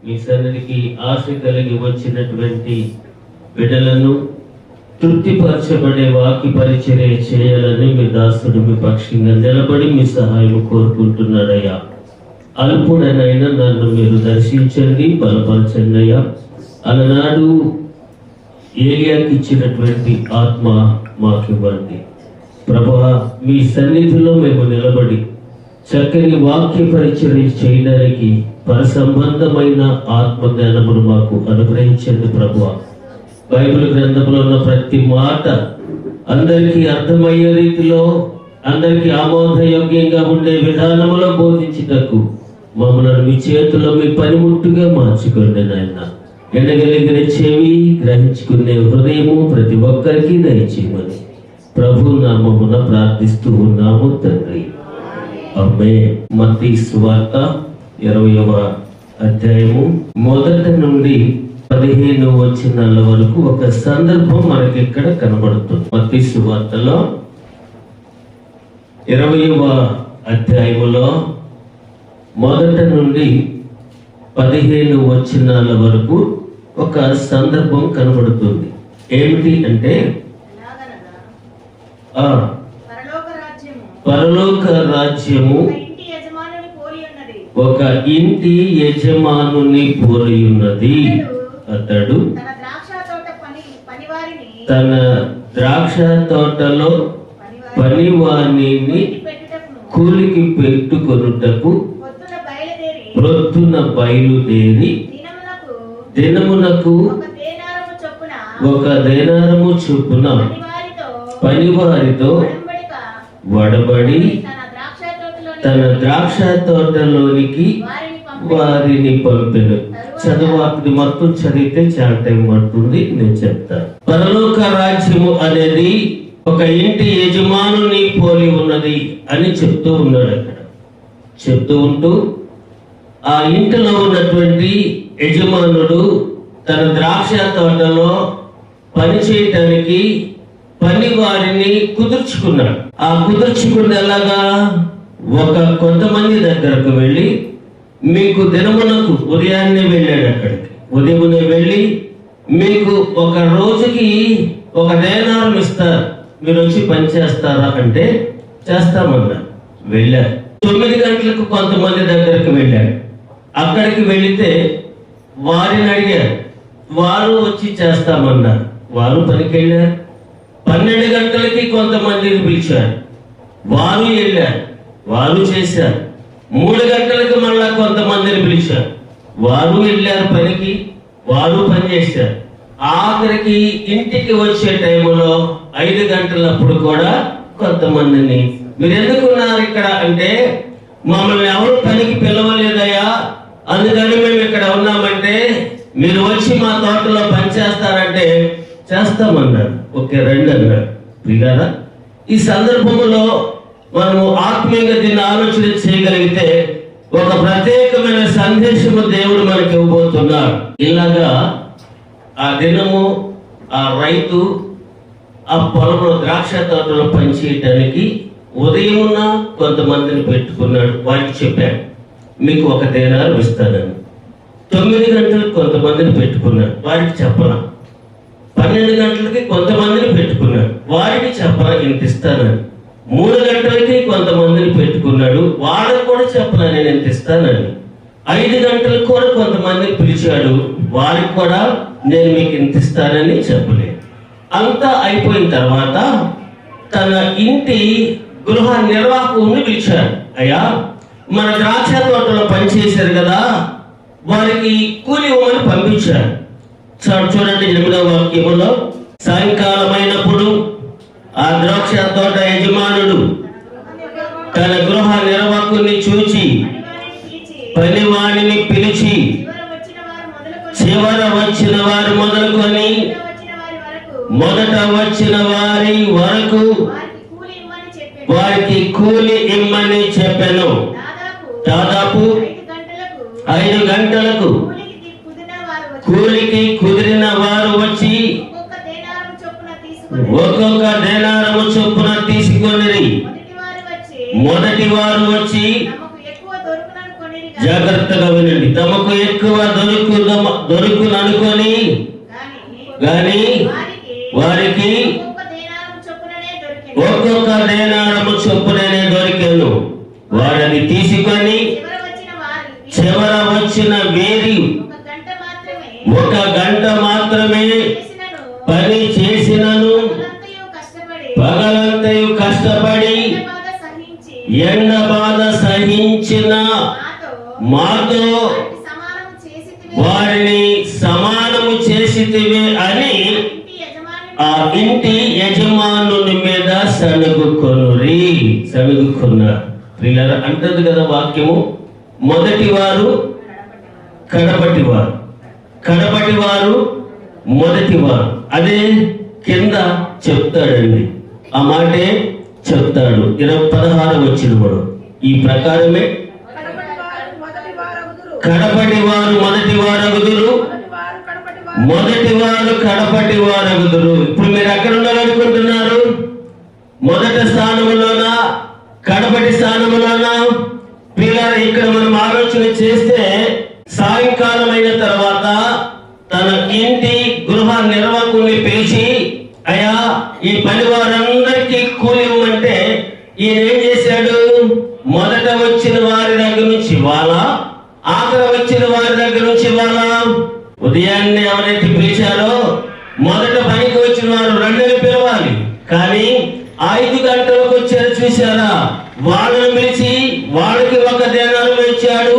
మీ సన్నిధికి ఆశ కలిగి వచ్చినటువంటి బిడ్డలను తృప్తిపరచబడే వాక్య పరిచర్య చేయాలని మీ దాసుడు మీ పక్షంగా నిలబడి మీ సహాయం కోరుకుంటున్నాడయ్యా. అల్పుడనైనా నన్ను మీరు దర్శించండి, బలపరచండి అయ్యా. అలనాడు ఏలియాకి ఇచ్చినటువంటి ఆత్మ మాకు ఇవ్వండి ప్రభువా. మీ సన్నిధిలో మేము నిలబడి చక్కని వాక్య పరిచర్య చేయడానికి పరసంబంధమైన ఆత్మ జ్ఞానమును మాకు అనుగ్రహించండి ప్రభువా. బైబిల్ గ్రంథంలో ఉన్న ప్రతి మాట అందరికీ అర్థమయ్యే రీతిలో, అందరికీ ఆమోదయోగ్యంగా ఉండే విధానములో బోధించుటకు మమ్మల్ని మీ చేతిలో మీ పనిముట్టుగా మార్చుకోండి నాయన. ఎడగలిగిన చెవి, గ్రహించుకునే హృదయము ప్రతి ఒక్కరికి దయచేయమని ప్రభు నామమున ప్రార్థిస్తూ ఉన్నాము తండ్రి. ఆమేన్. మత్తయి సువార్త 20వ అధ్యాయము 1 నుండి 15 వచనాల వరకు ఒక సందర్భం మనకి ఇక్కడ కనబడుతుంది. మత్తయి సువార్తలో 20వ అధ్యాయములో 1 నుండి 15 వచనాల వరకు ఒక సందర్భం కనబడుతుంది. ఏమిటి అంటే పరలోక రాజ్యము ఒక ఇంటి యజమానుని పోలి ఉన్నది. అతడు తన ద్రాక్ష తోటలో పనివాణిని కూలికి పెట్టుకొనుటకు ప్రొద్దున బయలుదేరి దినమునకు 1 దేనారము చొప్పున పనివారితో వడబడి తన ద్రాక్ష తోటలోనికి వారిని పంపెను. చదువు మొత్తం చదివితే చాలా టైం పడుతుంది, నేను చెప్తాను. పరలోక రాజ్యము అనేది ఒక ఇంటి యజమానుని పోలి ఉన్నది అని చెప్తూ ఉన్నాడు. అక్కడ చెప్తూ ఉంటూ ఆ ఇంటిలో ఉన్నటువంటి యజమానుడు తన ద్రాక్ష తోటలో పని చేయటానికి పని వారిని కుదుర్చుకున్నాడు. ఆ కుదుర్చుకున్న ఎలాగా, కొంతమంది దగ్గరకు వెళ్ళి మీకు దినమునకు ఉదయాన్నే వెళ్ళాడు. అక్కడికి ఉదయమునే వెళ్ళి మీకు ఒక రోజుకి 1 దేనారం ఇస్తారు, మీరు వచ్చి పని చేస్తారా అంటే చేస్తామన్నారు. వెళ్ళారు. 9 గంటలకు కొంతమంది దగ్గరకు వెళ్ళాడు. అక్కడికి వెళితే వారిని అడిగారు, వారు వచ్చి చేస్తామన్నారు. వారు పనికి వెళ్ళారు. 12 గంటలకి కొంతమందిని పిలిచారు, వారు వెళ్ళారు, వారు చేశారు. 3 గంటలకు మళ్ళా కొంతమందిని పిలిచారు, వారు వెళ్ళారు పనికి, వారు పని చేశారు. ఆఖరికి ఇంటికి వచ్చే టైంలో 5 గంటలప్పుడు కూడా కొంతమందిని, మీరు ఎందుకున్నారు ఇక్కడ అంటే మమ్మల్ని ఎవరు పనికి పిలవలేదయ్యా, అందుకని మేము ఇక్కడ ఉన్నామంటే మీరు వచ్చి మా తోటలో పని చేస్తారంటే చేస్తామన్నారు. ఓకే రండి అన్నారు. కదా ఈ సందర్భంలో మనము ఆత్మీయంగా దీన్ని ఆలోచన చేయగలిగితే ఒక ప్రత్యేకమైన సందేశము దేవుడు మనకి ఇవ్వబోతున్నాడు. ఇలాగా ఆ దినము ఆ రైతు ఆ పొలంలో ద్రాక్ష తోటలో పనిచేయటానికి ఉదయమున కొంతమందిని పెట్టుకున్నాడు. వారికి చెప్పాడు, మీకు 1 దేనారం ఇస్తానని. 9 గంటలకు కొంతమందిని పెట్టుకున్నాడు, వారికి చెప్పలా. 12 గంటలకి కొంతమందిని పెట్టుకున్నాడు, వారికి చెప్పలా ఇంత ఇస్తానని. 3 గంటలకి కొంతమందిని పెట్టుకున్నాడు, వాళ్ళకి కూడా చెప్పలా నేను ఎంత ఇస్తానని. 5 గంటలకు కూడా కొంతమందిని పిలిచాడు, వారికి కూడా నేను మీకు ఇంత ఇస్తానని చెప్పలేదు. అంతా అయిపోయిన తర్వాత తన ఇంటి గృహ నిర్వాహకుని పిలిచాడు. అయ్యా, మన ద్రాక్ష తోటలో పనిచేశారు కదా, వారికి కూలి ఇవ్వమని పంపించాడు. చూడండి 8వ వాక్యములో, సాయంకాలం అయినప్పుడు ఆ ద్రాక్ష తోట యజమానుడు తన గృహ నిర్వాహకుని చూచి పనివాణిని పిలిచి చివర వచ్చిన వారు మొదలుకొని మొదట వచ్చిన వారి వరకు వారికి కూలి ఇమ్మని చెప్పెను. దాదాపు 5 గంటలకు కూలికి కుదిరిన వారు వచ్చి ఒక్కొక్క దేనారము చొప్పున తీసుకొని మొదటి వారు వచ్చి జాగ్రత్త జాగ్రత్తగా వినండి. తమకు ఎక్కువ దొరుకుననుకొని గాని వారికి ఒక్కొక్క దేనారము చొప్పుననే దొరికెను. వారిని తీసుకొని చివర వచ్చిన వేరి 1 గంట మాత్రమే పని చేసినను పగలంతయు కష్టపడి ఎండ బాధ సహించిన మాతో వారిని సమానము చేసితివి అని ఆ ఇంటి యజమానుని మీద సణుగుకున్నారు. ప్రియులారా, అంటది కదా వాక్యము, మొదటి వారు కడపటి వారు, కడపటి వారు మొదటి వారు. అదే కింద చెప్తాడండి, ఆ మాటే చెప్తాడు. 16 వచ్చిన వాడు ఈ ప్రకారమే కడపటి వారు మొదటి వారగుదురు, మొదటి వారు కడపటి వారగుదురు. ఇప్పుడు మీరు ఎక్కడ ఉండాలనుకుంటున్నారు? మొదటి స్థానంలోనా కడపటి స్థానంలోనా? పిల్లలు ఇక్కడ మనం ఆలోచన చేస్తే సాయంకాలం అయిన తర్వాత తన ఇంటి గృహ నిర్వాహకుని పిలిచి, అయ్యా ఈ పని వారందరికీ కూలి ఇవ్వమంటే ఈయన ఏం చేశాడు? మొదట వచ్చిన వారి దగ్గర నుంచి వాళ్ళ, ఆఖరి వచ్చిన వారి దగ్గర నుంచి వాళ్ళ. ఉదయాన్నే ఎవరైతే పిలిచారో మొదట పనికి వచ్చిన వారు 2 పిలవాలి, కానీ 5 గంటలకు వచ్చారు చూసారా, వాళ్ళని పిలిచి వాళ్ళకి 1 దేనారం ఇచ్చాడు.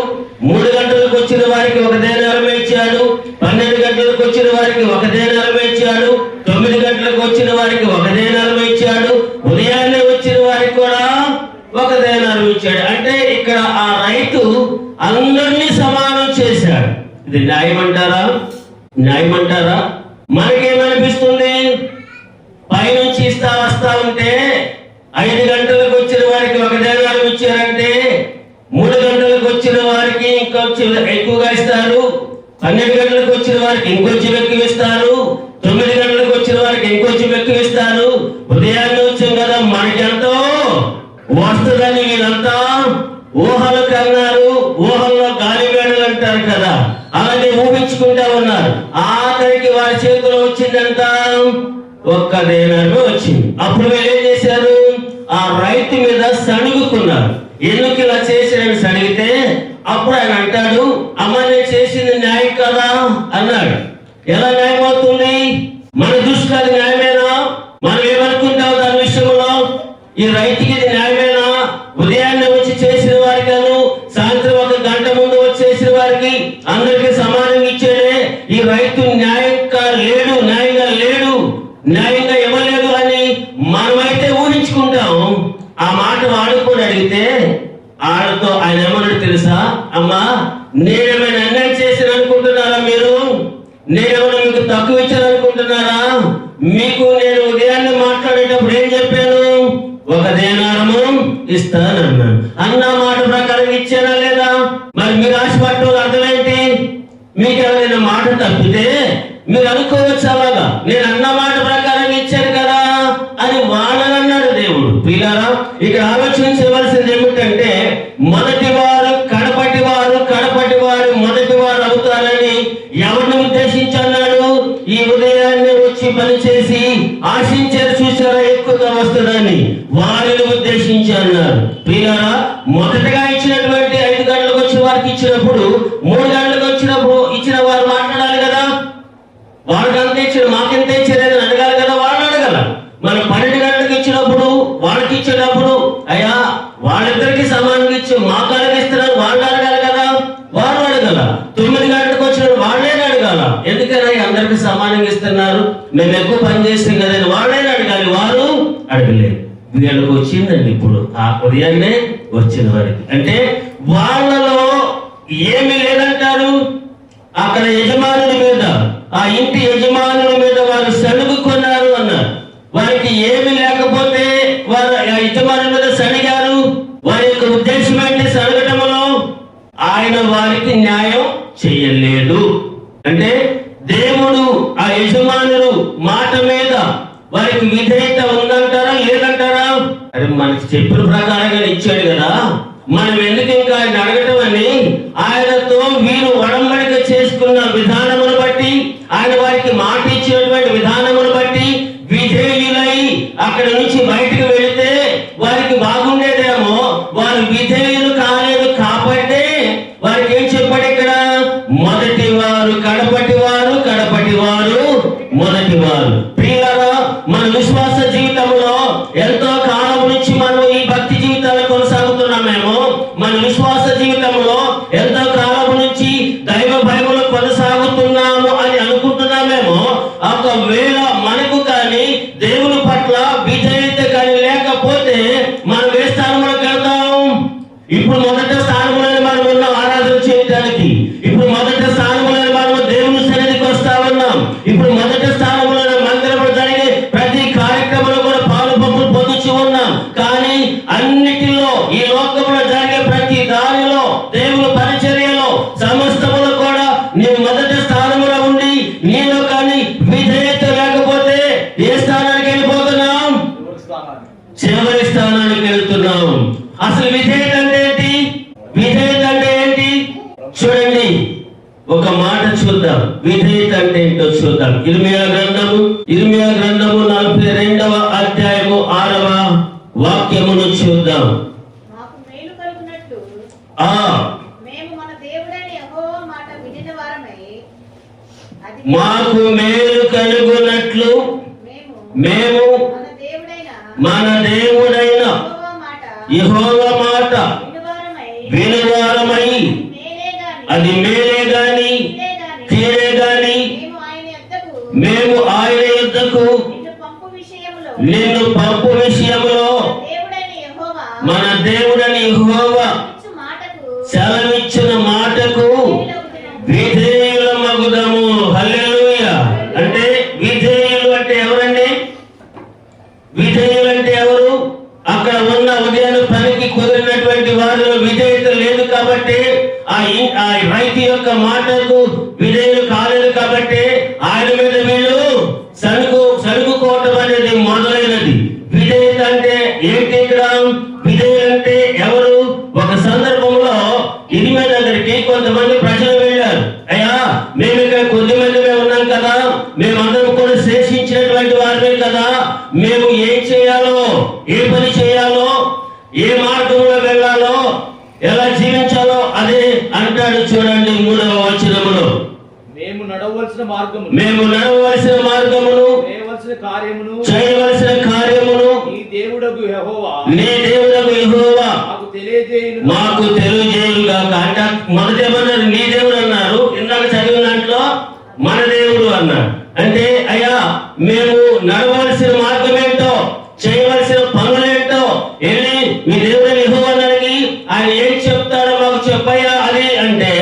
3 గంటలకు వచ్చిన వారికి 1 దేనారం ఇచ్చాడు. 12 గంటలకు వచ్చిన వారికి 1 దేనారం ఇచ్చాడు. 9 గంటలకు వచ్చిన వారికి 1 దేనారం ఇచ్చాడు. ఉదయాన్నే వచ్చిన వారికి కూడా 1 దేనారం ఇచ్చాడు. అంటే ఇక్కడ ఆ రైతు అందరినీ సమానం చేశాడు. ఇది న్యాయమంటారా? న్యాయమంటారా? మనకేమనిపిస్తుంది? పైనుంచి వస్తా ఉంటే 5 గంటలకు వచ్చిన వారికి 1 దేనారం ఇచ్చారంటే 3 గంటలకు వచ్చిన వారికి ఇంకొంచెం ఎక్కువగా ఇస్తారు. 12 గంటలకు వచ్చిన వారికి ఇంకొంచెం ఎక్కువ ఇస్తారు. 9 గంటలకు వచ్చిన వారికి ఇంకొంచెం ఎక్కువ ఇస్తారు. ఉదయాన్నే వచ్చాం కదా, మనకెంతో వస్తుందని వీళ్ళంతా ఊహలు కన్నారు. ఊహల్లో గాలివేడలు అంటారు కదా, అలాగే ఊహించుకుంటా ఉన్నారు. ఆఖరికి వారి చేతిలో వచ్చిందంట 1 దేనారమే వచ్చింది. అప్పుడు వీళ్ళు ఏం చేశారు? ఆ రైతు మీద సణుగుకున్నారు. ఎందుకు ఇలా చేశారని సణిగితే అప్పుడు ఆయన అంటాడు, అమ్మ నేను చేసింది న్యాయం కదా అన్నాడు. ఎలా న్యాయం అవుతుంది? మన దృష్టిలో అది న్యాయమేనా? మనం ఏమనుకుంటాం దాని విషయంలో? ఈ రైతుకి ఇది న్యాయమేనా? ఉదయాన్నే వచ్చి చేసిన వారికిను సాయంత్రం 1 గంట ముందు వచ్చేసిన వారికి అందరికీ సమానంగా ఇచ్చాడే. ఈ రైతు న్యాయంగా లేడు, న్యాయంగా ఇవ్వలేదు అని మనమైతే ఊహించుకుంటాం. ఆ మాట వాడు కూడా అడిగితే ఆడతో ఆయన ఏమన్నాడు తెలుసా? అమ్మా, నేనేమైనా అన్యాయం చేశాను అనుకుంటున్నారా మీరు? నేనేమైనా మీకు తక్కువ ఇచ్చాను అనుకుంటున్నారా? మీకు నేను ఉదయాన్నే మాట్లాడేటప్పుడు ఏం చెప్పాను? 1 దేనారము ఇస్తానన్నాను. అన్న మాట ప్రకారం ఇచ్చానా లేదా? మరి మీరు ఆశపడటం అర్థం ఏంటి? మీకు ఎవరైనా మాట తప్పితే మీరు అనుకోవచ్చు అలాగా, నేను అన్న మాట ప్రకారం ఇచ్చాను కదా అని వాళ్ళని అన్నాడు దేవుడు. పిల్లరా, ఇక్కడ ఆలోచించవలసింది ఏమిటంటే మొదటి వారు కడపటి వారు, కడపటి వారు మొదటి వారు అవుతారని ఎవరిని ఉద్దేశించి అన్నాడు? ఈ ఉదయాన్నే వచ్చి పనిచేసి ఆశించారు చూసారా ఎక్కువగా వస్తుందని, వారిని ఉద్దేశించి అన్నారు. పిల్లరా, మొదటగా ఇచ్చినటువంటి 5 గంటలకు వచ్చిన వారికి ఇచ్చినప్పుడు 3 గంటలకు వచ్చినప్పుడు ఇచ్చిన వారు మాట్లాడాలి కదా. వాళ్ళకి అంత ఇచ్చారు, మాకెంత ఇచ్చారని అడగాలి కదా, వాళ్ళు అడగాల. మనం 12 గంటలకు ఇచ్చినప్పుడు వాళ్ళకి ఇచ్చేటప్పుడు అయ్యా వాళ్ళిద్దరికి సమానంగా ఇచ్చి మాకు అడిగిస్తున్నారు వాళ్ళు అడగాలి కదా, వాళ్ళు అడగాల. 9 గంటలకు వచ్చినప్పుడు వాళ్ళే అడగాల. ఎందుకని అందరికి సమానంగా ఇస్తున్నారు, మేము ఎక్కువ పని చేస్తాం కదా వాళ్ళే అడగాలి, వారు అడగలేదు. వీళ్ళకి వచ్చిందండి ఇప్పుడు ఆ ఉదయాన్నే వచ్చిన వారికి. అంటే వాళ్ళలో ఏమి లేదంటారు. అక్కడ యజమానుల మీద, ఆ ఇంటి యజమానుల మీద వారు సణుగుకున్నారు అన్నారు. వారికి ఏమి లేకపోతే వారు ఆ యజమానుల మీద సణిగారు. వారి యొక్క ఉద్దేశం ఏంటి? సణగటంలో ఆయన వారికి న్యాయం చేయలేదు. అంటే దేవుడు ఆ యజమానులు మాట మీద వారికి విధేయత ఉందంటారా లేదంటారా? అరే మనకి చెప్పిన ప్రకారంగా ఇచ్చాడు కదా, మనం ఎందుకు ఇంకా ఆయన అడగటం అని ఆయనతో మొదటి వారు కడపటి వారు, కడపటి వారు మొదటి వారు. ప్రియులారా, మన విశ్వాస జీవితంలో ఎంతో కాలం నుంచి మనం ఈ భక్తి జీవితాలు కొనసాగుతున్నామేమో, మన విశ్వాస జీవితంలో ఎంతో కాలం నుంచి దైవ భయములు కొనసాగుతున్నాము అని అనుకుంటున్నామేమో, ఒకవేళ మనకు కానీ దేవుని పట్ల విధేయత కానీ లేకపోతే మనం ఏ స్థానంలోకి వెళ్తాం? ఇప్పుడు మొదటి స్థానంలో మనం ఉన్నాం ఆరాధన చేయడానికి. ఇప్పుడు మొదటి స్థానంలో మనం దేవుని సన్నిధికి వస్తా ఉన్నాం. ఇప్పుడు మొదటి స్థానంలో మందిరంలో జరిగే ప్రతి కార్యక్రమంలో కూడా పాలు పంపులు పొందుతూ ఉన్నాం. కానీ అన్నిటిలో, ఈ లోకంలో జరిగే ప్రతి దానిలో, దేవుని పరిచర్యలో, సమస్తములో కూడా నీవు మొదటి స్థానంలో ఉండి నీలో కానీ విధేయత లేకపోతే ఏ స్థానానికి వెళ్ళిపోతున్నాం? చివరి స్థానానికి వెళ్తున్నాం. అసలు విధేయత అంటే ఏంటి? విధేయత అంటే ఏంటి? చూడండి, ఒక మాట చూద్దాం. విధేయత అంటే ఏంటో చూద్దాం. ఇర్మియా గ్రంథము 42వ అధ్యాయము 6వ వాక్యమును చూద్దాం. మాకు మేలు కలుగునట్లు మేము మన దేవుడైన యెహోవా మాట వినిన వారమై, మాకు మేలు కలుగునట్లు మేము మన దేవుడైన యెహోవా మాట వినువారమై, అది మేలే గాని కీడే గాని మేము ఆయన యొద్దకు నిన్ను పంపు విషయంలో మన దేవుడని యెహోవా సెలవిచ్చిన మాటకు విధేయులమగుదము. హల్లెలూయా. అంటే విధేయులు అంటే ఎవరండి? విధేయులు అంటే ఎవరు? అక్కడ ఉన్న ఉదయాన్ని పనికి కుదిరినటువంటి వారిలో విధేయత లేదు కాబట్టి, ఆ రైతు యొక్క మాటకు విధేయులు కాలేదు కాబట్టి ఆయన మీద వీళ్ళు సరుకుకోవటం అనేది మొదలైనది. విధేయత అంటే ఏంటి? ఇక్కడ విధేయులు అంటే ఎవరు? ఒక సందర్భంలో ఇరిమియా దగ్గరికి కొంతమంది ప్రజలు వెళ్ళారు. అయ్యా, మేము ఇక్కడ కొద్ది మందిమే ఉన్నాం కదా, మేమందరం కూడా శేషించినటువంటి వారమే కదా, మేము ఏం చేయాలో, ఏ పని చేయాలో, ఏ మార్గంలో వెళ్ళాలో, ఎలా జీవించాలో అదే అంటాడు. చూడండి 3వ వచనములో, మేము నడవవలసిన మార్గమును చేయవలసిన కార్యమును నీ దేవుడగు యెహోవా మాకు తెలియజేయుగాక. అంటే మొదట ఏమన్నారు? నీ దేవుడు అన్నారు. ఇందాక చదివిన దాంట్లో మన దేవుడు అన్నాడు. అంటే అయ్యా, మేము నడవలసిన మార్గం ఏంటో, చేయవలసిన పనులేంటో వెళ్ళి మీ దేవుడు యెహోవాని అడిగి ఆయన ఏం చెప్తాడో మాకు చెప్పయ్యా అది అంటే,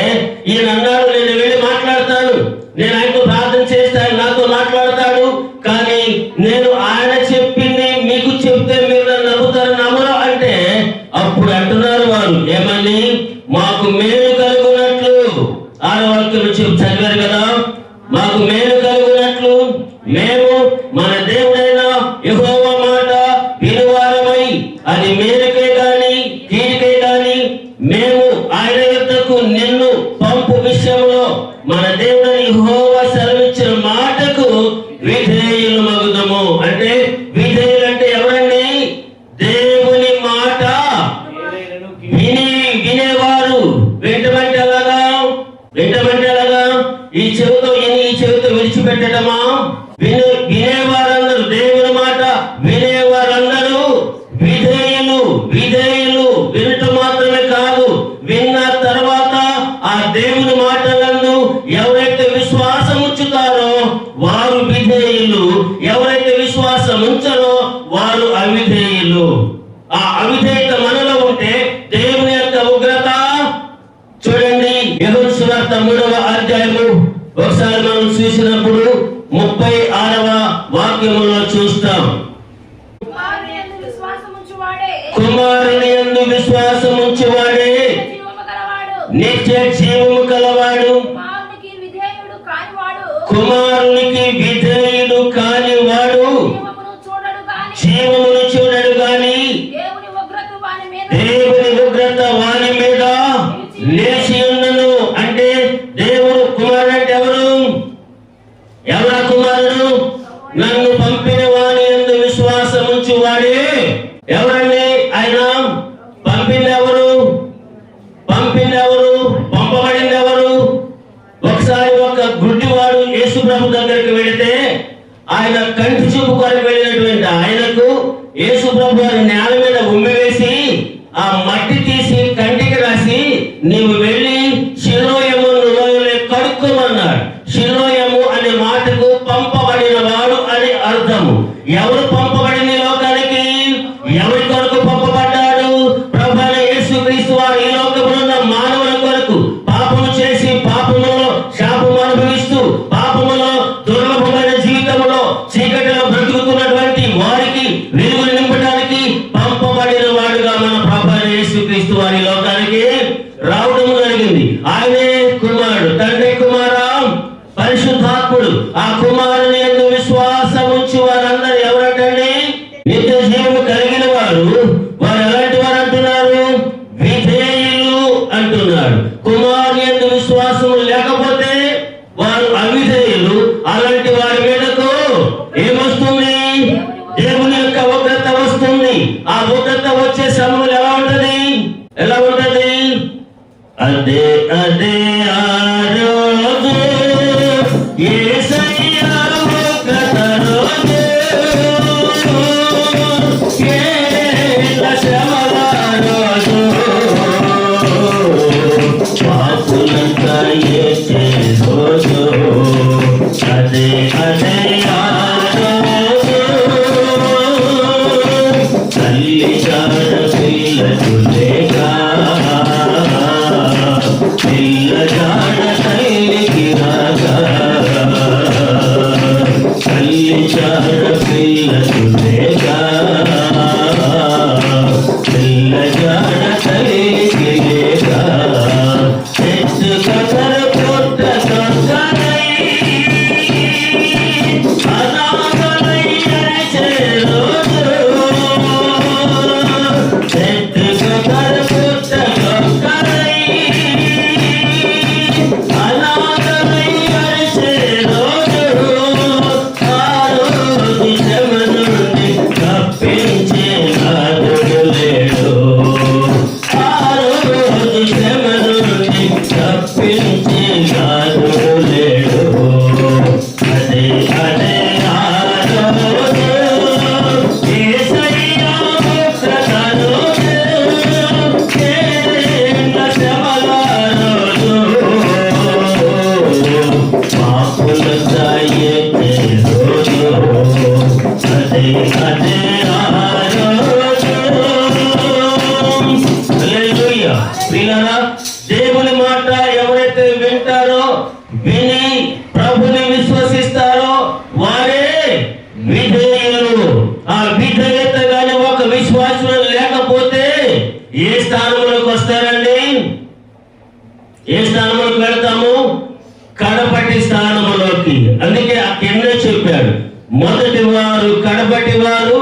ఈయన అన్నాడు, నేను వెళ్ళి మాట్లాడతాను, నేను ఆయనతో ప్రార్థన చేస్తాను, నాతో మాట్లాడతాడు, కానీ నేను ఆయన చెప్పింది మీకు చెప్తే మీరు నమ్ముతారు, నమ్మరు అంటే అప్పుడు అంటున్నారు వారు ఏమని? మాకు మేలు కలుగునట్లు. 6వ వాక్యం చదివారు కదా, మాకు మేలు కలుగునట్లు మేము మన దేవుడైన యెహోవా మాట వినువారమై, అది మేలుకే గాని కీడుకే గాని మేము ఆయన యొద్దకు నిన్ను పంపు విషయంలో మన దేవుడైన యెహోవా సెలవిచ్చిన మాటకు విధేయులు మగుదము. అంటే విధేయులు అంటే ఎవరండి? దేవుని మాట వినేవారు. వింటమంటే ఎలాగా? ఈ చెవితో విడిచిపెట్టడమా? వినేవారందరూ, దేవుని మాట వినేవారందరూ విధేయులు. వినటం మాత్రమే కాదు, విన్న తర్వాత ఆ దేవుని మాటలందు ఎవరైతే విశ్వాసం ఉంచుతారో వారు విధేయులు, ఎవరైతే విశ్వాసం ఉంచరో వారు అవిధేయులు. ఆ అవిధేయత మనలో ఉంటే దేవుని యొక్క ఉగ్రత. చూడండి, యోహాను సువార్త 3వ అధ్యాయము ఒకసారి మనం చూసినప్పుడు 36వ వాక్యములో చూస్తాం. కుమారుని యందు విశ్వాసముంచువాడే నిత్య జీవము కలవాడు, కుమారునికి విధేయుడు కానివాడు జీవమును చూడడు గాని దేవుని ఉగ్రత వాని మీద లేచి ఉన్నను. అంటే దేవుడు కుమారుడు అంటే ఎవరు? ఎవరా కుమారుడు? నన్ను పంపిన వాని యందు విశ్వాసముంచువాడే. ఎవరండి ఆయన? పంపింది ఎవరు? పంపబడింది ఎవరు? ఒక గుడ్డివాడు యేసు ప్రభు దగ్గరికి వెళితే ఆయన కంటి చూపు కొరకు వెళ్ళినటువంటి ఆయనకు యేసు ప్రభు వారి నేల మీద ఉమ్మివేసి ఆ మట్టి తీసి కంటికి రాసి నీవు వెళ్ళి శిలోయము లోయలో కడుక్కోమన్నాడు. శిలోయము అనే మాటకు పంపబడిన వాడు అని అర్థము. ఎవరు పంపబడిన లోకానికి? ఎవరి కొరకు పంపబడ్డాడు? ప్రభు అయిన యేసుక్రీస్తు వారు ఈ లోకంలో ఉన్న మానవుల కొరకు పాపము చేసి పాపములో శాపము అనుభవిస్తూ పాపములో దుర్లభమైన జీవితంలో చీకటిలో బ్రతుకుతున్నటువంటి వారికి వెలుగులు నింపడానికి పంపబడిన వాడుగా మన ప్రభు అయిన యేసుక్రీస్తు వారి లోకానికి రావడం జరిగింది. ఆయనే కుమారుడు, తండ్రి కుమారా పరిశుద్ధాత్ముడు. ఆ కుమారుని యందు విశ్వాసం ఉంచి వారందరూ ఎవరంటండి? నిత్య జీవము కలిగిన వారు. వారు ఎలాంటి వారు అంటున్నారు? విధేయులు అంటున్నాడు. కుమారుని యందు విశ్వాసం లేకపోతే వారు అవిధేయులు. అలాంటి వారి మీదకు ఏమొస్తుంది? దేవుని యొక్క ఉగ్రత వస్తుంది. ఆ ఉగ్రత వచ్చే సమయంలో ఎలా ఉంటది? ఎలా ఉంటది? అదే అదే ఆ రోజు యేసయ్య ఉగ్రత రోజు, ఏల శ్రమల రోజు, పాపులంతా యేసే రోజు. అదే అదే ఆ రోజు తల్లి చాడ పిల్లకు లేక, పిల్ల చాడ తల్లికి రాగా, తల్లి చాడ పిల్లకు లేక, పిల్ల చాడ తల్లికి లేక, చెట్టు కథల పొట్ట కథలై అనాథలై అరిచే రోజు, చెట్టు కథల పొట్ట కథలై అనాథలై అరిచే రోజు. ఆ రోజు శ్రమ నుండి తప్పించే నాథుడు లేడు. ఆ రోజు శ్రమ నుండి తప్పించే నాథుడు లేడు. అదే అదే ఆ రోజు యేసయ్య ఉగ్రత రోజు, ఏల శ్రమల రోజు, పాపులంతా యేసే రోజు. అదే అదే ఆ రోజు. హల్లెలూయా. ప్రియులారా, దేవుని మాట ఎవరైతే వింటారో, విని ప్రభుని విశ్వసిస్తారో వారే విధేయులు. ఆ విధేయత గాని ఒక విశ్వాసం లేకపోతే ఏ స్థానంలోకి వస్తారండి? ఏ స్థానంలోకి వెళ్తాము? కడపటి స్థానంలోకి. అందుకే ఆ కింద చెప్పాడు, మొదటి వారు కడపటి వారు,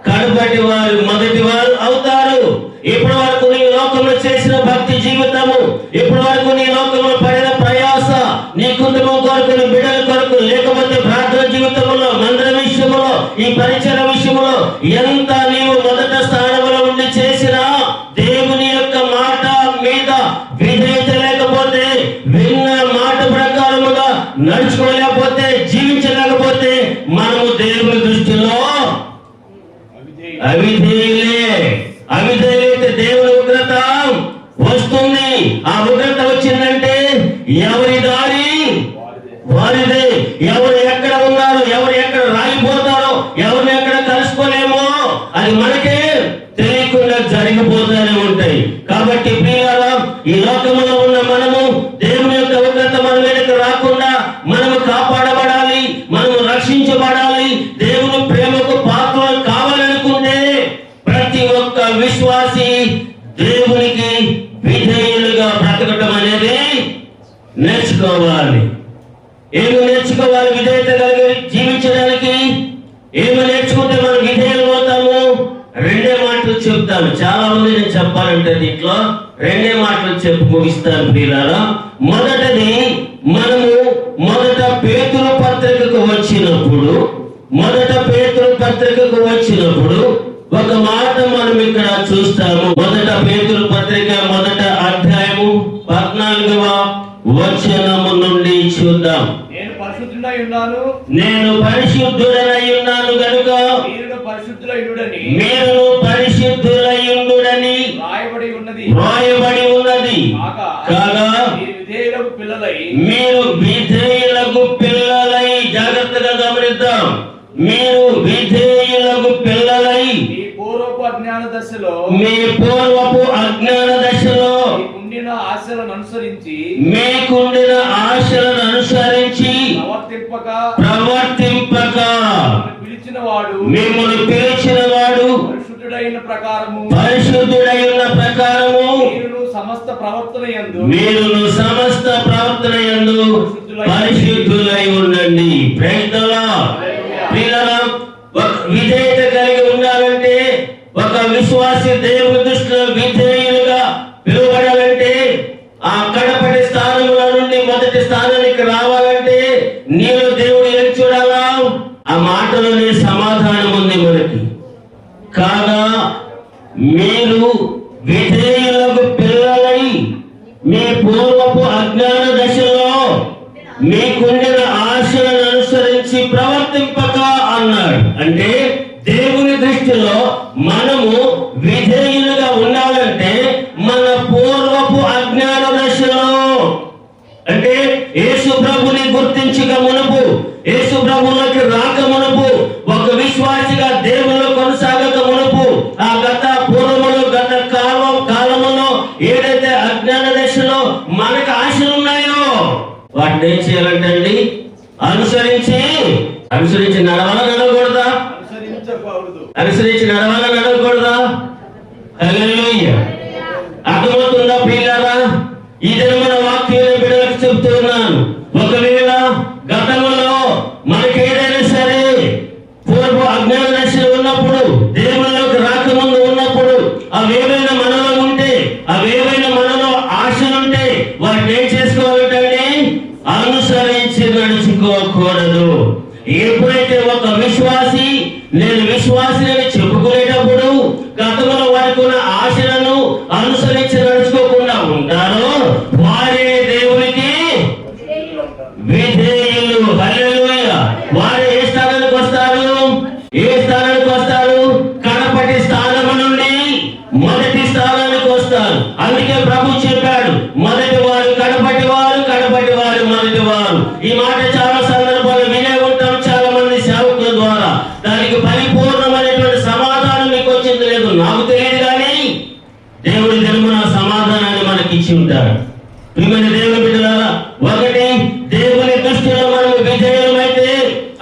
కడపటి వారు మొదటి వారు అవుతారు. ఇప్పటి వరకు నీ లోకంలో చేసిన భక్తి జీవితము, ఇప్పటి వరకు నీ లోకంలో పడిన ప్రయాస, నీ కుటుంబం కొరకు, నీ బిడ్డల కొరకు, లేకపోతే ప్రార్థన జీవితంలో, మందిర విషయంలో, ఈ పరిచయ విషయంలో ఎంత నీవు మొదట స్థానంలో ఉండి చేసినా దేవుని యొక్క మాట మీద విధేయత లేకపోతే, విన్న మాట ప్రకారముగా నడుచుకోలేకపోతే, జీవించలేకపోతే మనము దేవుని దృష్టిలో అవిధేయులే. అవిధేయులైతే దేవుని ఉగ్రత వస్తుంది. ఆ ఉగ్రత వచ్చిందంటే ఎవరి దారి వారిదే. ఎవరు ఎక్కడ ఉన్నారు, ఎవరు ఎక్కడ రాలిపోతారో, ఎవరిని ఎక్కడ కలుసుకోలేమో అది మనకే తెలియకుండా జరిగిపోతూనే ఉంటాయి. కాబట్టి ప్రియులారా, ఈ లోకంలో ఉన్న మనము దేవుని యొక్క ఉగ్రత మన మీదకి రాకుండా మనము కాపాడబడాలి, మనము రక్షించబడాలి. దేవుని ప్రేమకు పాత్రలు కావాలనుకుంటే ప్రతి ఒక్క విశ్వాసి దేవునికి విధేయులుగా బ్రతకటం అనేది నేర్చుకోవాలి. ఏమి నేర్చుకోవాలి? విధేయత కలిగి జీవించడానికి ఏమి నేర్చుకుంటే మనం విధేయులు అవుతాము? రెండే మాటలు చెప్తాను. చాలా మంది నేను చెప్పాలంటే దీంట్లో రెండే మాటలు చెప్పి ముగిస్తాను ప్రియులారా. మొదటది, మనము మొదట పేతురు పత్రికకు వచ్చినప్పుడు ఒక మాట మనం ఇక్కడ చూస్తాము. మొదట పేతురు పత్రిక 1వ అధ్యాయము 14వ వచనము నుండి చూద్దాం. నేను పరిశుద్ధుడై ఉన్నాను, నేను పరిశుద్ధుడనై ఉన్నాను గనుక మీరు పరిశుద్ధులయుడని పరిశుద్ధులయుండుడని రాయబడి ఉన్నది. కాగా మీరు విధేయులకు పిల్లలై, జాగ్రత్తగా గమనిద్దాం, మీరు విధేయులకు పిల్లలై మీ పూర్వపు అజ్ఞాన దశలో మీకుండిన ఆశలను అనుసరించి ప్రవర్తింపక మిమ్మల్ని పిలిచిన వాడు పరిశుద్ధుడైన ప్రకారము మీరును సమస్త ప్రవర్తన యందు పరిశుద్ధులై ఉండండి. Praise the Lord. పిల్లలు, విధేయత కలిగి ఉండాలంటే, ఒక విశ్వాసి దేవుని దృష్టిలో విధేయులుగా పిలువబడాలంటే, ఆ కడపటి స్థానముల నుండి మొదటి స్థానానికి రావాలంటే నీలో దేవుడు ఏం చూడాలా? ఆ మాటలోనే సమాధానం ఉంది మనకి. కాగా మీరు విధేయులకు పిల్లలై మీ పూర్వపు అజ్ఞాన దశలో మీకుండిన ఆశలను అనుసరించి ప్రవర్తింపక అన్నాడు. అంటే దేవుని దృష్టిలో మనము విధేయులుగా ఉండాలంటే మన పూర్వపు అజ్ఞాన దశలో, అంటే యేసు ప్రభుని గుర్తించక మునుపు, యేసు ప్రభువులోకి రాక మునుపు, ఒక విశ్వాసిగా దేవునిలో కొనసాగక మునుపు, ఆ గత కాలములో ఏదైతే అజ్ఞాన దశలో మనకు ఆశలు ఉన్నాయో వాటిని ఏం చేయాలంటే అండి, అనుసరించి నడవకూడదా? హల్లెలూయా. అర్థమవుతుందా ప్రియులారా? ఈ దినమున వాక్యం బిడ్డలకు చెప్తున్నాను. ఒకవేళ గతంలో మనకి ఏదైనా సరే పూర్వ అజ్ఞాన దశలో ఉన్నప్పుడు, దేవునిలోకి రాకముందు ఉన్నప్పుడు, అవేవైనా మనలో ఉంటే, అవేవైనా మనలో ఆశలుంటే వాటిని ఏం చేసుకోవాలంటే అనుసరించి నడుచుకోకూడదు. ఎప్పుడైతే ఒక విశ్వాసి నేను విశ్వాసి అని చెప్పుకునేటప్పుడు గతంలో వారికి ఉన్న ఆశలను అనుసరించి నడుచుకోకుండా ఉంటారో వారే దేవునికి విధేయులు. హల్లెలూయా. వారు ఏ స్థానానికి వస్తారు? కడపటి స్థానము నుండి మొదటి స్థానానికి వస్తారు. అందుకే ప్రభు చెప్పాడు, మొదటి వారు కడపటి వారు, మొదటి వారు. ఈ మాట చాలా సందర్భాలు వినే ఉంటాం చాలా మంది సేవకుల ద్వారా. దానికి పరిపూర్ణమైనటువంటి సమాధానం మీకు వచ్చింది లేదు నాకు తెలియదు, కానీ దేవుడి దినమున సమాధానాన్ని మనకి ఇచ్చి ఉంటాడు. ప్రియమైన దేవుని బిడ్డలారా, ఒకటి, దేవుని దృష్టిలో మనము విధేయులమైతే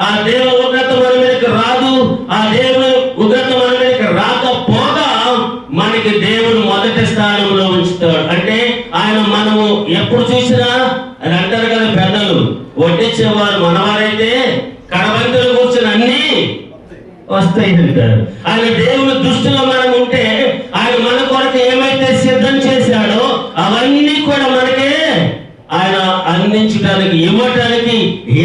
ఆ దేవుని ఉగ్రత మన మీదకి రాదు. ఆ దేవుని ఉగ్రత మన మీదకి రాకపోగా మనకి దేవుడు మొదటి స్థానంలో ఉంచుతాడు. అంటే ఆయన మనము ఎప్పుడు చూసినా అని అంటారు కదా పెద్దలు, వడ్డించేవారు మనవారైతే కడబంతులు కూర్చొని అన్ని వస్తాయి అంటారు. ఆయన దేవుని దృష్టిలో మనం ఉంటే ఆయన మన కొరకు ఏమైతే సిద్ధం చేశాడో అవన్నీ కూడా మనకే ఆయన అందించడానికి, ఇవ్వటానికి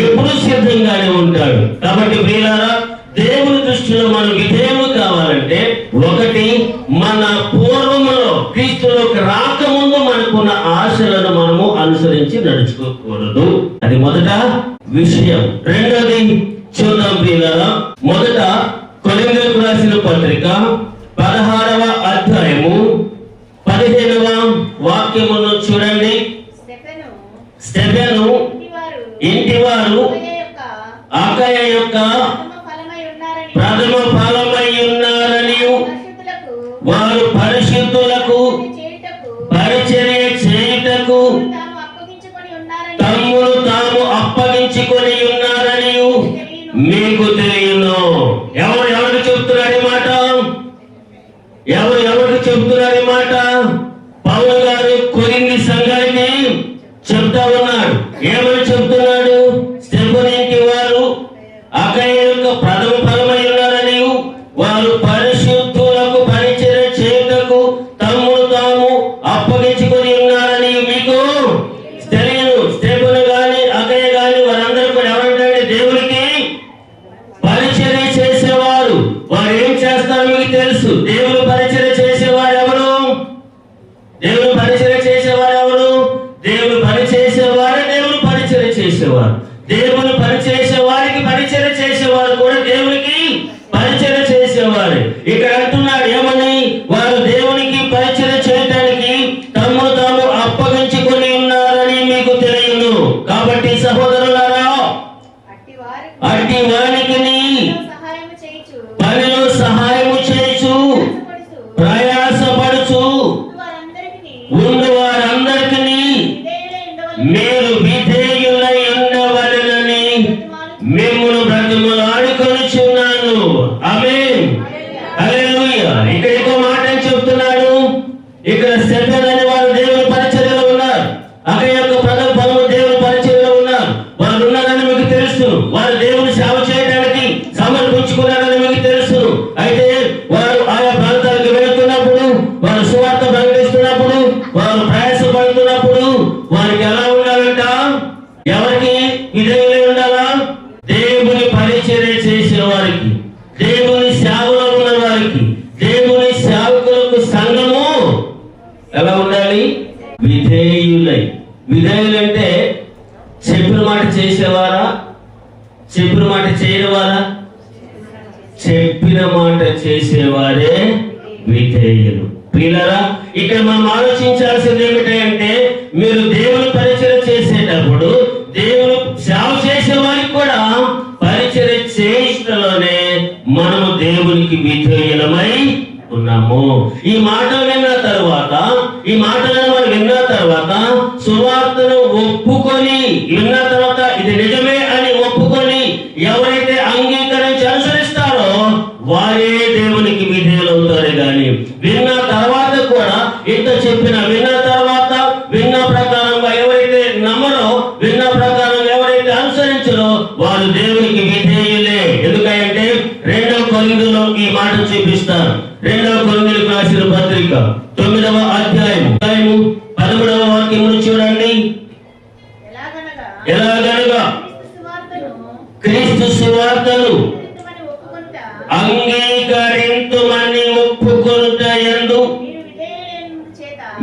ఎప్పుడు సిద్ధంగానే ఉంటాడు. కాబట్టి ప్రియులారా, దేవుని దృష్టిలో మనం విధేయులు కావాలంటే, ఒకటి, మన పూర్వములో క్రీస్తులోకి రాకముందు మనకున్న ఆశలను మనము అనుసరించి నడుచుకోకూడదు. అది మొదట విషయం. రెండోది చూద్దాం ప్రియులారా. మొదట కొరింథీయులకు రాసిన పత్రిక 16వ అధ్యాయము 15వ వాక్యమును చూడండి. స్టెఫెను ఇంటివారు అకయ యొక్క ప్రథమ ఫలమై ఉన్నారని వారు పరిశుద్ధులకు పరిచర్య చేయుటకు తమ్మును తాము అప్పగించుకొని ఉన్నారని మీకు తెలియను. ఎవరికి చెప్తున్నారు ఈ మాట? పౌలు గారు కొరింథీ సంఘానికి చెప్తా ఉన్నాడు. ఏమని చెప్తున్నాడు? స్టెఫెను ఇంటి వారు అకయ యొక్క ప్రథమ ఫలమై ఉన్నారని వారు పరిశుద్ధులకు పరిచర్య చేయుటకు తమ్మును తాము అప్పగించుకొని ఉన్నారని మీకు తెలియను. స్టెఫెను గాని అకయ గాని వారందరూ కూడా ఎవరంటే దేవునికి పరిచర్య చేసేవారు. దేవుని పరిచయ వారికి పరిచయం చేసేవారు కూడా దేవునికి పరిచయం చేసేవారు. ఇక్కడ అంటున్నాడు ఏమని, వారు దేవునికి పరిచయం చేయడానికి తమను తాము అప్పగించుకొని ఉన్నారని మీకు తెలియను. కాబట్టి సహోదరులారా, అట్టి వారికి పనిలో సహాయము చేయుచు ప్రయాసపడుచు ఉన్న వారందరికీ మీరు విధేయులై ఉండవలెనని మిమ్మును బ్రతిమలాడుకొనుచున్నాను. ఆమేన్, హల్లెలూయా. ఇక్కడ ఇంకో మాట చెప్తున్నాడు. ఇక్కడ సెపెన్ అనే వారు దేవుని పరిచర్యలో ఉన్నారు. అక్కడ యొక్క ప్రజలు పలువు దేవుని పరిచర్యలో ఉన్నారు. వారు ఉన్నారని మీకు తెలుసు. వారు దేవుని సేవ చేయడానికి సమర్పించుకున్నారని మీకు తెలుసు. అయితే వారు ఆయా ప్రాంతాలకు వెళుతున్నప్పుడు, వారు సువార్త ప్రకటిస్తున్నప్పుడు, వారు ప్రయాసపడుతున్నప్పుడు వారికి ఎలా ఉండాలంట? ఎవరికి విధేయులై ఉండాలా? దేవుని పరిచర్య చేసే వారికి, దేవుని సేవలో ఉన్న వారికి, దేవుని సేవకులకు సంఘము ఎలా ఉండాలి? విధేయులై. విధేయులంటే చెప్పిన మాట చేసేవారా, చెప్పిన మాట చేయనివారా? చెప్పిన మాట చేసేవారే విధేయులు. ప్రియులారా, ఇక్కడ మనం ఆలోచించాల్సింది ఏమిటంటే, మీరు దేవుని పరిచయం చేసేటప్పుడు దేవుని సేవ చేసే వారికి కూడా పరిచయం చేయించడంలోనే మనము దేవునికి విధేయులమై ఉన్నాము. ఈ మాటలు విన్న తర్వాత, ఈ మాటలను మనం విన్న తర్వాత, సువార్తను ఒప్పుకొని విన్న తర్వాత ఇది నిజమే అని ఒప్పుకొని ఎవరైతే అంగీకరించి అనుసరిస్తారో వారే దేవునికి విధేయులు అవుతారే గాని, విన్న తర్వాత కూడా ఇంత చెప్పిన విన్న తర్వాత విన్న ప్రకారంగా ఎవరైతే నమ్మరో, విన్న ప్రకారం ఎవరైతే అనుసరించరో వారు దేవునికి విధేయులే. ఎందుకంటే 2వ కొరింథీయులో ఈ మాట చూపిస్తారు. 2వ కొరింథీయులకు రాసిన పత్రిక 9వ అధ్యాయము 13వ వాక్యమును చూడండి. ఎలాగనగా క్రీస్తు సువార్తను అంగీకరింతుమని ఒప్పుకొనుట యందు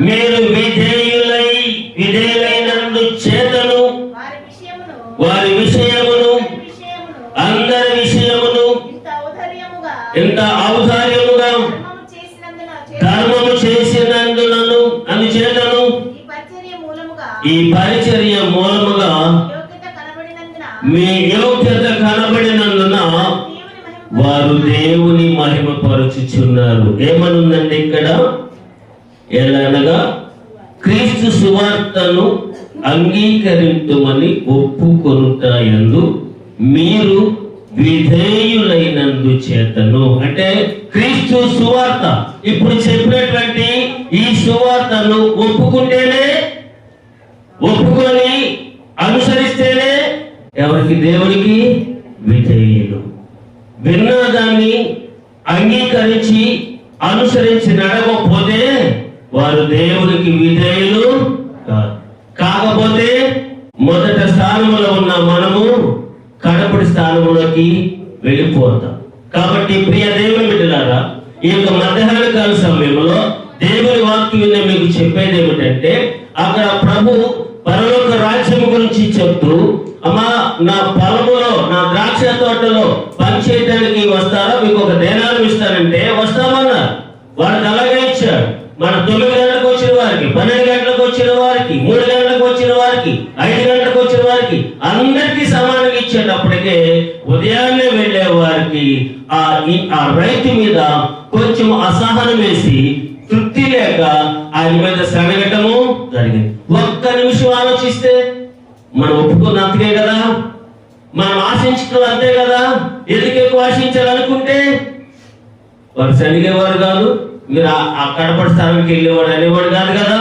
మీరు విధేయులైనందు చేతను వారి విషయమును అందరి విషయమును ఇంత ఔదార్యముగా ధర్మము చేసినందునను అందుచేతను ఈ పరిచర్య మూలముగా మీ యోగ్యత కనబడినందున వారు దేవుని మహిమపరచుచున్నారు. ఏమనుందండి ఇక్కడ? ఎలాగనగా క్రీస్తు సువార్తను అంగీకరింతుమని ఒప్పుకొనుట యందు మీరు విధేయులైనందు చేతను. అంటే క్రీస్తు సువార్త ఇప్పుడు చెప్పినటువంటి ఈ సువార్తను ఒప్పుకుంటేనే, ఒప్పుకొని అనుసరిస్తేనే ఎవరికి? దేవునికి విధేయులు. విన్నదాన్ని అంగీకరించి అనుసరించి నడవకపోతే వారు దేవునికి విధేయులు కాదు. కాకపోతే మొదట స్థానంలో ఉన్న మనము కడపడి స్థానంలోకి వెళ్ళిపోతాం. కాబట్టి ప్రియ దేవుని బిడ్డలారా, ఈ యొక్క మధ్యాహ్న కాల సమయంలో దేవుని వాక్యం మీకు చెప్పేది ఏమిటంటే, అక్కడ ప్రభు పరలోక రాజ్యం గురించి చెప్తూ, అమ్మా నా పొలములో నా ద్రాక్ష తోటలో పనిచేయడానికి వస్తారా, మీకు ఒక దేనాలు ఇస్తానంటే వస్తామన్నారు. వారికి అలాగే ఇచ్చాడు. మన 9 గంటలకు వచ్చిన వారికి, 12 గంటలకు వచ్చిన వారికి, 3 గంటలకు వచ్చిన వారికి, 5 గంటలకు వచ్చిన వారికి అందరికీ సమానంగా ఇచ్చేటప్పటికే ఉదయాన్నే వెళ్ళే వారికి ఆ రైతు మీద కొంచెం అసహనం వేసి తృప్తి లేక ఆయన మీద శ్రమగటము జరిగింది. ఒక్క నిమిషం ఆలోచిస్తే మనం ఒప్పుకున్న అంతే కదా, మనం ఆశించడం అంతే కదా. ఎందుకు ఎక్కువ ఆశించాలనుకుంటే వారు సరిగేవారు కాదు, మీరు ఆ కడపడి స్థానానికి వెళ్ళేవాడు అనేవాడు కాదు కదా.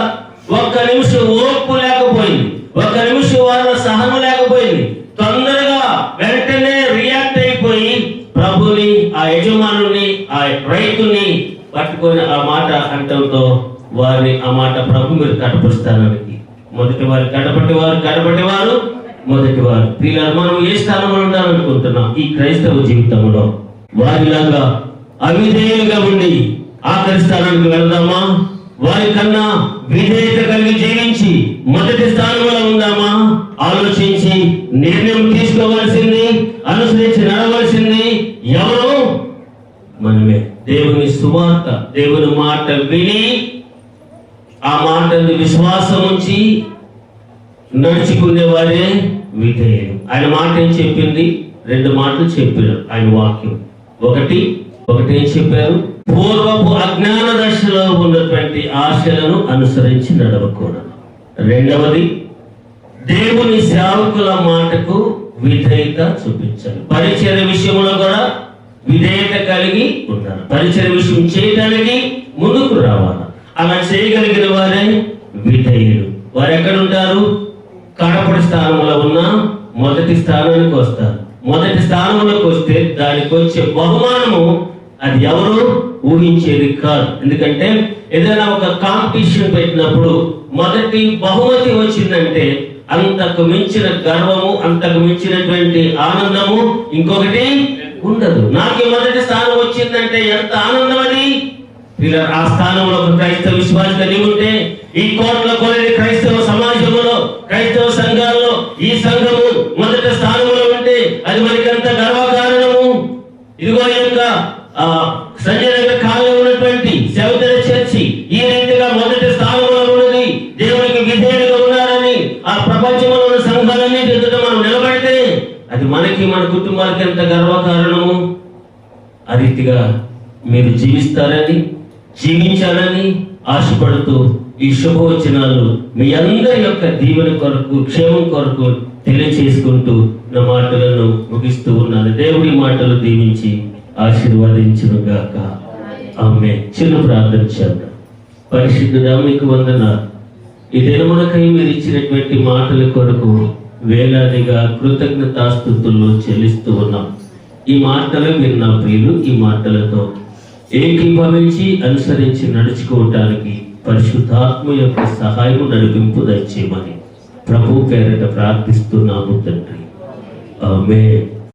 ఒక్క నిమిషం ఓర్పు లేకపోయింది, ఒక్క నిమిషం వాళ్ళ సహనం లేకపోయింది. తొందరగా వెంటనే రియాక్ట్ అయిపోయి ప్రభుని, ఆ యజమానుని, ఆ రైతుని పట్టుకొని ఆ మాట అంటంతో వారిని ఆ మాట ప్రభు మీరు కడపడి స్థానానికి, మొదటి వారు కడపటి వారు మొదటి వారు. పిల్లలు మనం ఏ స్థానంలో ఉండాలనుకుంటున్నాం ఈ క్రైస్తవ జీవితంలో? వారిలాగా అవిధేయులుగా ఉండి ఆఖరి స్థానానికి వెళ్దామా? వారి కన్నా విధేయత కలిగి జీవించి మొదటి స్థానంలో ఉందామా? ఆలోచించి నిర్ణయం తీసుకోవాల్సింది, అనుసరించి నడవలసింది ఎవరు? మనమే. దేవుని సువార్త, దేవుని మాట విని ఆ మాటని విశ్వాసం ఉంచి నడుచుకునే వారే విధేయులు. ఆయన మాట ఏం చెప్పింది? 2 మాటలు చెప్పారు ఆయన వాక్యం. ఒకటి ఏం చెప్పారు? పూర్వపు అజ్ఞాన దశలో ఉన్నటువంటి ఆశలను అనుసరించి నడవకూడదు. రెండవది, దేవుని సేవకుల మాటకు విధేయత చూపించాలి. పరిచర్య విషయంలో కూడా విధేయత కలిగి ఉన్నారు. పరిచర్య విషయం చేయడానికి ముందుకు రావాలి. అలా చేయగలిగిన వారే విధేయులు. వారు ఎక్కడ ఉంటారు? కడపడి స్థానంలో ఉన్న మొదటి స్థానానికి వస్తారు. మొదటి స్థానంలోకి వస్తే దానికి వచ్చే బహుమానము అది ఎవరు ఊహించేది కాదు. ఎందుకంటే ఏదైనా ఒక కాంపిటీషన్ పెట్టినప్పుడు మొదటి బహుమతి వచ్చిందంటే అంతకు మించిన గర్వము, అంతకు మించినటువంటి ఆనందము ఇంకొకటి ఉండదు. నాకు మొదటి స్థానం వచ్చిందంటే ఎంత ఆనందం అది. ఆ స్థానంలో ఒక క్రైస్తవ విశ్వాసం కలిగి ఉంటే ఈ కోట్ల కొలది క్రైస్తవ సమాజంలో, క్రైస్తవ సంఘాల్లో ఈ సంఘము మొదటి స్థానంలో ఉంటే అది మనకి ఎంత గర్వకారణము. ఇదిగో యొక్క సంజయ్ నగర్ కాలంలో ఉన్నటువంటి సెవెంత్ చర్చి ఈ రీతిగా మొదటి స్థానంలో ఉన్నది. దేవునికి విధేయులుగా ఉన్నారని ఆ ప్రపంచంలో ఉన్న సంఘాలన్నీ ఎదుట మనం నిలబడితే అది మనకి, మన కుటుంబానికి ఎంత గర్వకారణము. ఆ రీతిగా మీరు జీవించాలని ఆశపడుతూ ఈ శుభవచనాలు మీ అందరి యొక్క దీవెన కొరకు, క్షేమం కొరకు తెలియచేసుకుంటూ నా మాటలను ముగిస్తూ ఉన్నాను. దేవుడి మాటలు దీవించి ఆశీర్వదించును గాక. ఆమేన్. చిన్న ప్రార్థన చేద్దాం. పరిశుద్ధుడా, మీకు వందనాలు. ఈ దినమునకై మీరు ఇచ్చినటువంటి మాటల కొరకు వేలాదిగా కృతజ్ఞతాస్తుతుల్లో చెల్లిస్తూ ఉన్నాం. ఈ మాటలు మీరు నా ప్రియులు ఈ మాటలతో ఏకీభవించి అనుసరించి నడుచుకోవటానికి పరిశుద్ధాత్మ యొక్క సహాయం, నడిపింపు దయచేయమని ప్రభు పేరిట ప్రార్థిస్తున్నాము తండ్రి. ఆమేన్.